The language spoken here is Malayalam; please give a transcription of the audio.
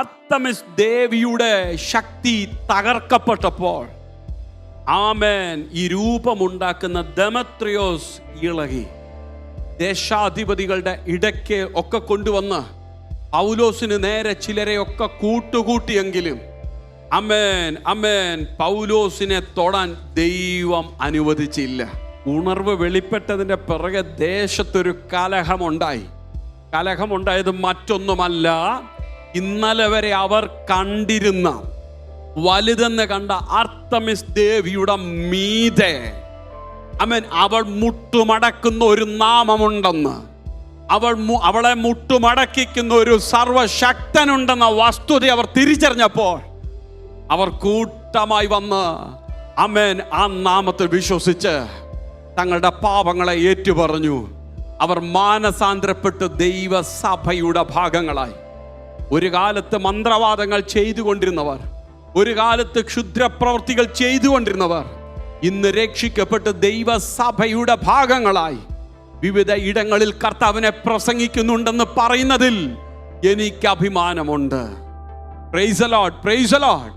അർത്തമിസ് ദേവിയുടെ ശക്തി തകർക്കപ്പെട്ടപ്പോൾ ആമേൻ ഈ രൂപമുണ്ടാക്കുന്ന ദെമത്രിയോസ് ഇളകി. ദേശാധിപതികളുടെ ഇടയ്ക്ക് ഒക്കെ കൊണ്ടുവന്ന് പൗലോസിന് നേരെ ചിലരെയൊക്കെ കൂട്ടുകൂട്ടിയെങ്കിലും അമേൻ അമേൻ പൗലോസിനെ തൊടാൻ ദൈവം അനുവദിച്ചില്ല. ഉണർവ് വെളിപ്പെട്ടതിൻ്റെ പിറകെ ദേശത്തൊരു കലഹമുണ്ടായി. കലഹമുണ്ടായത് മറ്റൊന്നുമല്ല, ഇന്നലെ വരെ അവർ കണ്ടിരുന്ന വലുതെന്ന് കണ്ട അർത്തമിസ് ദേവിയുടെ മീതെ അമേൻ അവൾ മുട്ടുമടക്കുന്ന ഒരു നാമമുണ്ടെന്ന്, അവളെ മുട്ടുമടക്കിക്കുന്ന ഒരു സർവശക്തനുണ്ടെന്ന വസ്തുത അവർ തിരിച്ചറിഞ്ഞപ്പോൾ അവർ കൂട്ടമായി വന്ന് അമേൻ ആ നാമത്തിൽ വിശ്വസിച്ച് തങ്ങളുടെ പാപങ്ങളെ ഏറ്റുപറഞ്ഞു. അവർ മാനസാന്തരപ്പെട്ട് ദൈവസഭയുടെ ഭാഗങ്ങളായി. ഒരു കാലത്ത് മന്ത്രവാദങ്ങൾ ചെയ്തുകൊണ്ടിരുന്നവർ, ഒരു കാലത്ത് ക്ഷുദ്രപ്രവൃത്തികൾ ചെയ്തുകൊണ്ടിരുന്നവർ ഇന്ന് രക്ഷിക്കപ്പെട്ട് ദൈവസഭയുടെ ഭാഗങ്ങളായി വിവിധ ഇടങ്ങളിൽ കർത്താവിനെ പ്രസംഗിക്കുന്നുണ്ടെന്ന് പറയുന്നതിൽ എനിക്ക് അഭിമാനമുണ്ട്. Praise the Lord, praise the Lord.